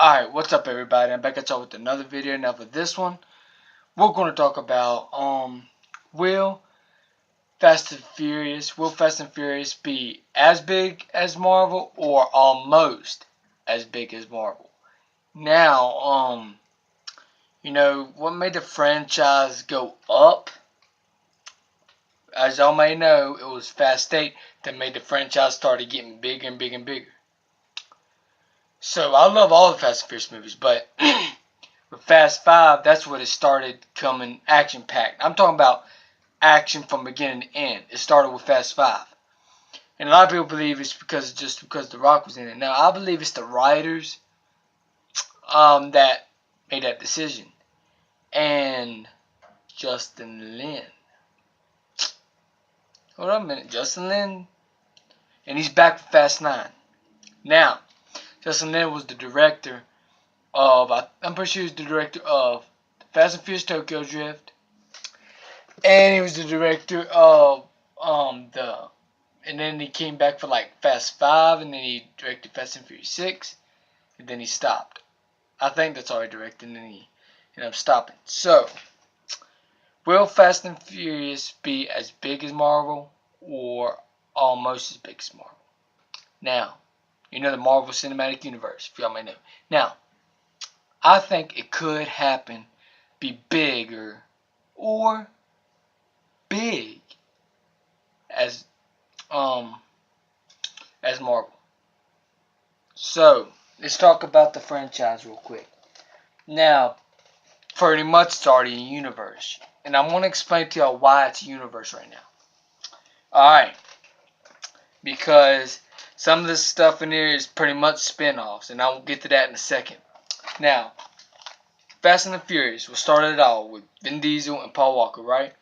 Alright, what's up everybody? I'm back at y'all with another video. Now for this one, we're going to talk about will Fast and Furious be as big as Marvel or almost as big as Marvel? Now, what made the franchise go up? As y'all may know, it was Fast 8 that made the franchise started getting bigger and bigger and bigger. So I love all the Fast and Furious movies, but with Fast 5, that's when it started coming action-packed. I'm talking about action from beginning to end. It started with Fast 5. And a lot of people believe it's because The Rock was in it. Now, I believe it's the writers that made that decision. And Justin Lin. Hold on a minute. Justin Lin? And he's back for Fast 9. Now, Justin Lin was the director of, I'm pretty sure he was the director of Fast and Furious Tokyo Drift. And he was the director of and then he came back for like Fast 5, and then he directed Fast and Furious 6, and then he stopped. I think that's all he directed, and then he ended up stopping. So, will Fast and Furious be as big as Marvel or almost as big as Marvel? Now, you know the Marvel Cinematic Universe, if y'all may know. Now, I think it could happen, be bigger or big as Marvel. So, let's talk about the franchise real quick. Now, pretty much it's already a universe. And I'm going to explain to y'all why it's a universe right now. Alright. Because some of this stuff in here is pretty much spin-offs. And I'll get to that in a second. Now, Fast and the Furious, we'll start it all with Vin Diesel and Paul Walker, right?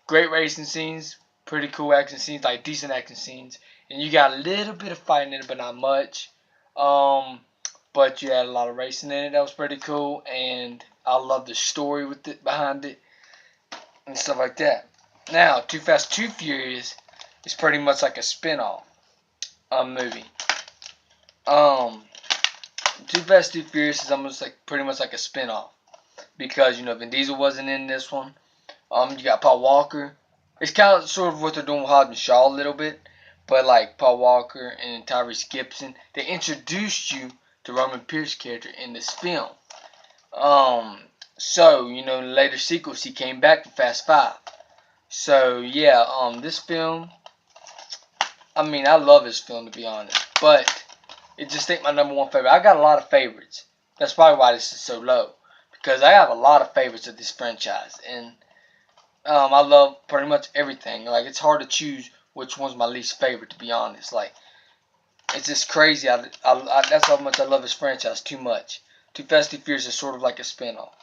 Great racing scenes. Pretty cool action scenes. Like decent action scenes. And you got a little bit of fighting in it, but not much. But you had a lot of racing in it. That was pretty cool. And I love the story with it behind it and stuff like that. Now, Too Fast, Too Furious is pretty much like a spin-off movie. Too Fast, Too Furious is almost like pretty much like a spin-off because Vin Diesel wasn't in this one. You got Paul Walker. It's kind of sort of what they're doing with Hobbs and Shaw a little bit, but like Paul Walker and Tyrese Gibson, they introduced you to Roman Pierce character in this film. So, in later sequels, he came back for Fast 5. So, yeah, this film, I mean, I love this film, to be honest. But, it just ain't my number one favorite. I got a lot of favorites. That's probably why this is so low. Because I have a lot of favorites of this franchise. And, I love pretty much everything. Like, it's hard to choose which one's my least favorite, to be honest. Like, it's just crazy. That's how much I love this franchise too much. Too Fast, Too Furious is sort of like a spin-off.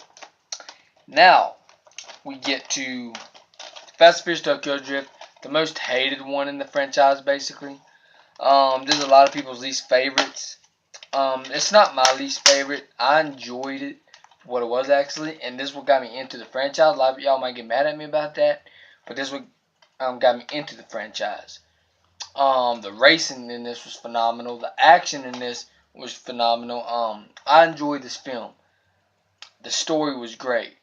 Now, we get to Fast and Furious Tokyo Drift, the most hated one in the franchise, basically. There's a lot of people's least favorites. It's not my least favorite. I enjoyed it for what it was, actually, and this is what got me into the franchise. A lot of y'all might get mad at me about that, but this is what got me into the franchise. The racing in this was phenomenal. The action in this was phenomenal. I enjoyed this film. The story was great.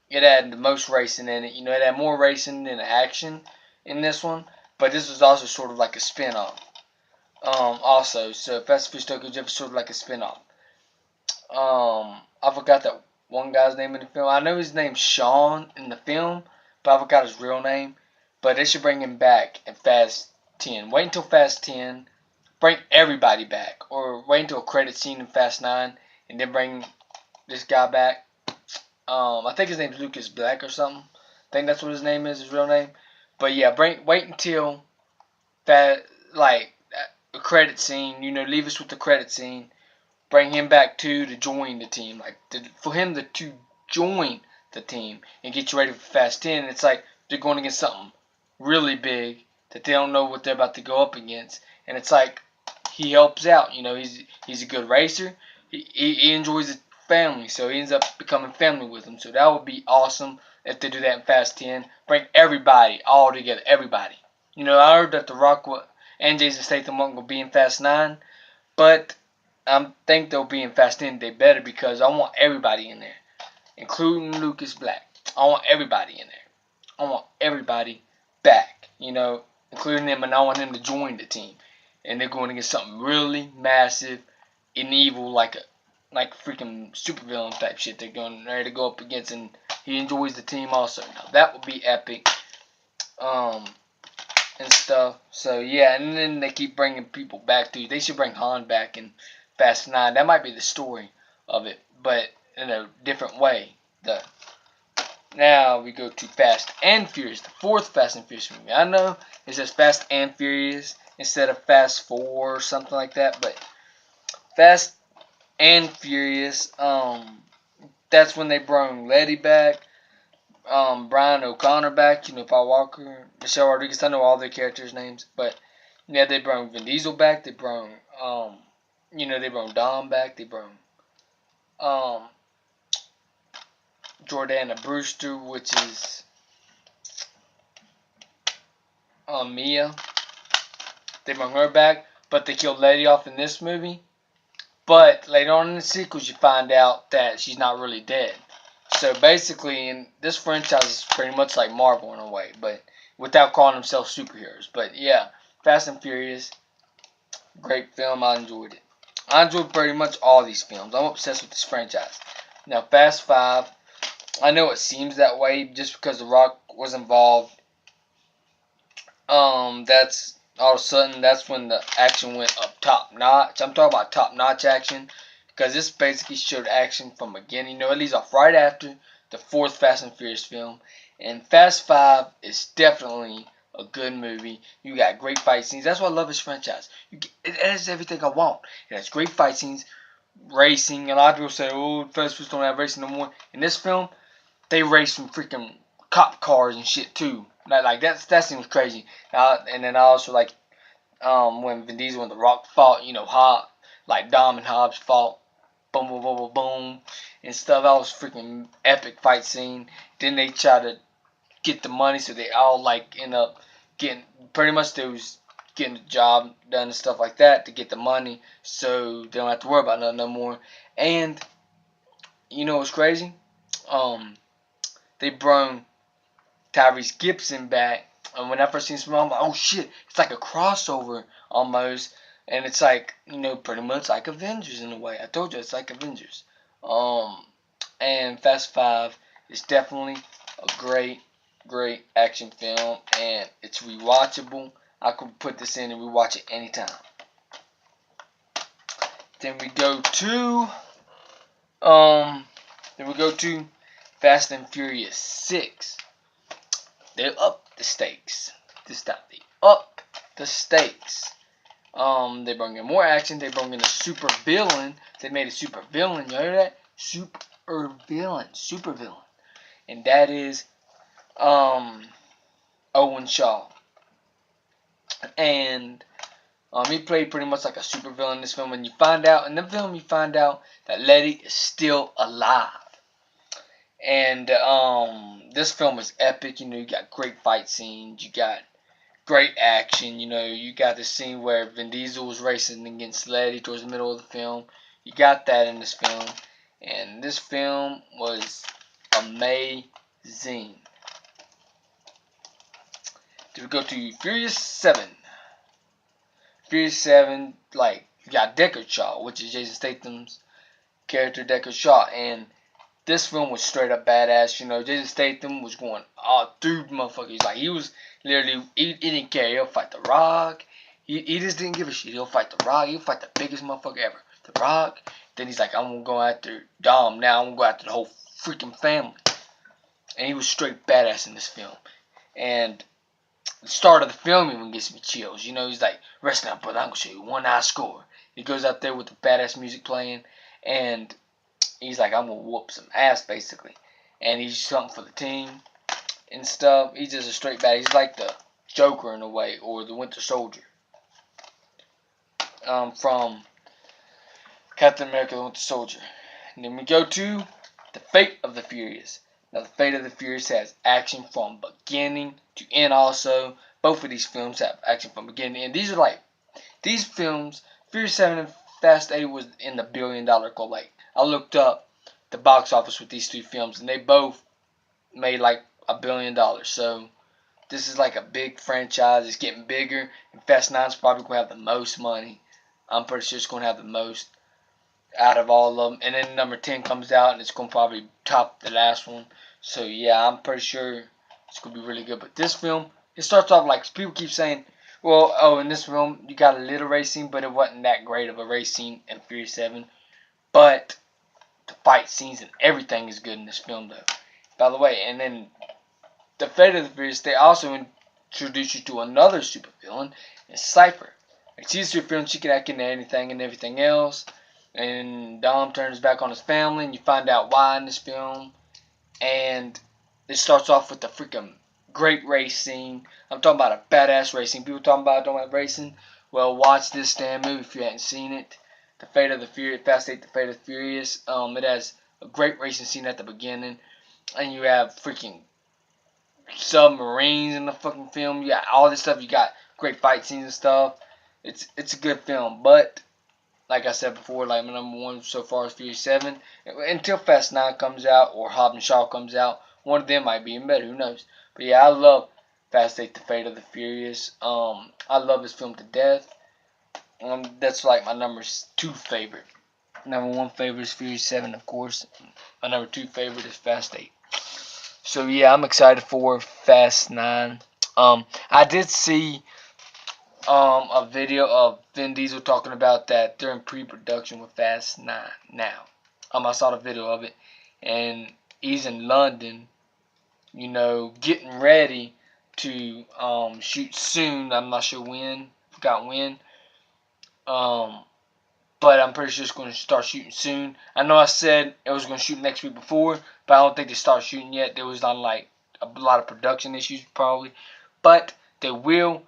It had the most racing in it. It had more racing than action in this one, but this was also sort of like a spin-off. Also, so Fast and Furious Tokyo Drift is sort of like a spin-off. I forgot that one guy's name in the film. I know his name's Sean in the film, but I forgot his real name. But they should bring him back in Fast 10. Wait until Fast 10. Bring everybody back. Or wait until a credit scene in Fast 9. And then bring this guy back. I think his name's Lucas Black or something. I think that's what his name is, his real name. But yeah, wait until that, like, a credit scene. Leave us with the credit scene. Bring him back to join the team. Like, for him to join the team and get you ready for Fast 10. It's like they're going against something really big that they don't know what they're about to go up against. And it's like he helps out. He's a good racer. He enjoys the family, so he ends up becoming family with them. So that would be awesome if they do that in Fast 10. Bring everybody all together, everybody. I heard that The Rock and Jason Statham won't go be in Fast 9, but I think they'll be in Fast 10. They better, because I want everybody in there, including Lucas Black. I want everybody in there. I want everybody back, including him, and I want him to join the team. And they're going to get something really massive and evil, like freaking supervillain type shit. They're going ready to go up against, and he enjoys the team also. Now that would be epic, and stuff. So yeah, and then they keep bringing people back too. They should bring Han back in Fast 9. That might be the story of it, but in a different way. Now we go to Fast and Furious, the fourth Fast and Furious movie. I know it says Fast and Furious instead of Fast 4 or something like that, but Fast and Furious, that's when they brought Letty back, Brian O'Connor back, Paul Walker, Michelle Rodriguez. I know all their characters' names, but yeah, they brought Vin Diesel back. They brought, they brought Dom back. They brought, Jordana Brewster, which is Mia. They brought her back, but they killed Letty off in this movie. But later on in the sequels, you find out that she's not really dead. So basically, in this franchise is pretty much like Marvel in a way, but without calling themselves superheroes. But yeah, Fast and Furious, great film. I enjoyed it. I enjoyed pretty much all these films. I'm obsessed with this franchise. Now, Fast 5, I know it seems that way just because The Rock was involved. That's all of a sudden, that's when the action went up top notch. I'm talking about top notch action, because this basically showed action from the beginning. It leads off right after the fourth Fast and Furious film. And Fast 5 is definitely a good movie. You got great fight scenes. That's why I love this franchise. It has everything I want. It has great fight scenes, racing. A lot of people say, oh, Fast and Furious don't have racing no more. In this film, they race from freaking cop cars and shit too. Like that seems crazy. And then I also like when Vin Diesel and The Rock fought, like Dom and Hobbs fought, boom, boom, boom, boom, boom, and stuff. That was freaking epic fight scene. Then they try to get the money, so they all like end up getting, pretty much they was getting the job done and stuff like that to get the money, so they don't have to worry about nothing no more. And what's crazy? They brought Tyrese Gibson back, and when I first seen him, I'm like, oh shit, it's like a crossover almost, and it's like, pretty much like Avengers in a way. I told you it's like Avengers. And Fast 5 is definitely a great action film, and it's rewatchable. I could put this in and rewatch it anytime. Then we go to, Fast and Furious 6. They up the stakes. This time they up the stakes. They bring in more action. They bring in a super villain. They made a super villain. You hear that? Super villain. And that is Owen Shaw. And he played pretty much like a super villain in this film. And you find out in the film, that Letty is still alive. And this film is epic. You got great fight scenes. You got great action. You got the scene where Vin Diesel was racing against Letty towards the middle of the film. You got that in this film. And this film was amazing. Then we go to Furious 7. Furious 7, like, you got Deckard Shaw, which is Jason Statham's character, Deckard Shaw. And this film was straight up badass. Jason Statham was going all through motherfuckers. Like, he was literally, he didn't care. He'll fight The Rock. He just didn't give a shit. He'll fight The Rock. He'll fight the biggest motherfucker ever, The Rock. Then he's like, I'm going to go after Dom now. I'm going to go after the whole freaking family. And he was straight badass in this film. And the start of the film even gets me chills. He's like, rest now, brother. I'm going to show you one eye score. He goes out there with the badass music playing. And he's like, I'm going to whoop some ass, basically. And he's something for the team and stuff. He's just a straight bad. He's like the Joker in a way, or the Winter Soldier. From Captain America, the Winter Soldier. And then we go to The Fate of the Furious. Now, The Fate of the Furious has action from beginning to end also. Both of these films have action from beginning to end. These films, Furious 7 and Fast 8 was in the $1 billion club. Like, I looked up the box office with these 3 films, and they both made like $1 billion. So this is like a big franchise. It's getting bigger, and Fast 9 is probably going to have the most money. I'm pretty sure it's going to have the most out of all of them. And then number 10 comes out, and it's going to probably top the last one. So yeah, I'm pretty sure it's going to be really good. But this film, it starts off like people keep saying, well, oh, in this film you got a little racing, but it wasn't that great of a race scene in Furious 7. But the fight scenes and everything is good in this film, though. By the way, and then the Fate of the Furious, they also introduce you to another supervillain, and Cypher. Like, she's a supervillain, she can act into anything and everything else. And Dom turns back on his family, and you find out why in this film. And it starts off with the freaking great race scene. I'm talking about a badass racing. People talking about racing. Well, watch this damn movie if you hadn't seen it. The Fate of the Furious, Fast 8, The Fate of the Furious. It has a great racing scene at the beginning, and you have freaking submarines in the fucking film. You got all this stuff. You got great fight scenes and stuff. It's a good film, but like I said before, like my number 1 so far is Furious 7. Until Fast 9 comes out or Hobbs and Shaw comes out, one of them might be even better. Who knows? But yeah, I love Fast 8, The Fate of the Furious. I love this film to death. That's like my number 2 favorite. Number 1 favorite is Furious 7, of course. My number 2 favorite is Fast 8. So yeah, I'm excited for Fast 9. I did see a video of Vin Diesel talking about that they're in pre-production with Fast 9 now. I saw the video of it, and he's in London, you know, getting ready to shoot soon. I'm not sure when, forgot when. But I'm pretty sure it's going to start shooting soon. I know I said it was going to shoot next week before, but I don't think they start shooting yet. There was like a lot of production issues probably, but they will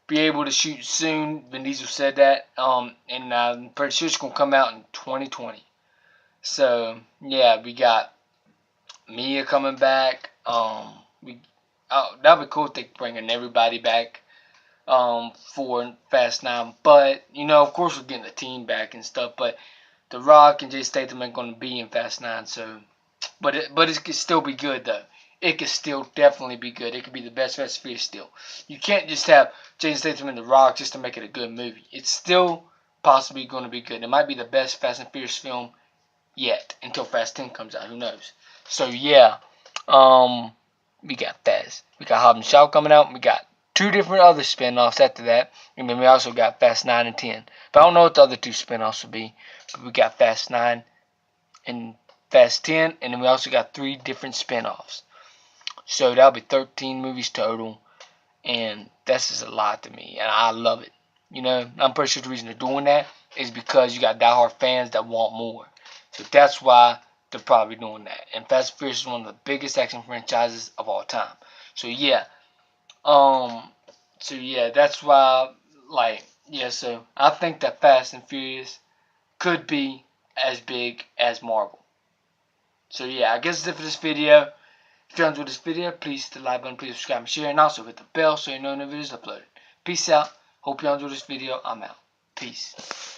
be able to shoot soon. Vin Diesel said that, and I'm pretty sure it's going to come out in 2020. So yeah, we got Mia coming back. That'd be cool if they bringing everybody back for Fast 9. But, you know, of course we're getting the team back and stuff. But The Rock and Jay Statham ain't going to be in Fast 9. So, but it could still be good, though. It could still definitely be good. It could be the best Fast and Furious still. You can't just have Jay Statham and The Rock just to make it a good movie. It's still possibly going to be good. It might be the best Fast and Furious film yet until Fast 10 comes out. Who knows? So, yeah. We got Fast. We got Hobbs and Shaw coming out. We got 2 different other spin-offs after that. And then we also got Fast 9 and 10. But I don't know what the other 2 spin-offs will be. But we got Fast 9 and Fast 10. And then we also got 3 different spin-offs. So that'll be 13 movies total. And that's just a lot to me. And I love it. You know, I'm pretty sure the reason they're doing that is because you got diehard fans that want more. So that's why they're probably doing that. And Fast and Furious is one of the biggest action franchises of all time. So yeah. So yeah, that's why, like, yeah, so I think that Fast and Furious could be as big as Marvel. So yeah, I guess that's it for this video. If you enjoyed this video, please hit the like button, please subscribe and share, and also hit the bell so you know when the video is uploaded. Peace out. Hope you enjoyed this video. I'm out. Peace.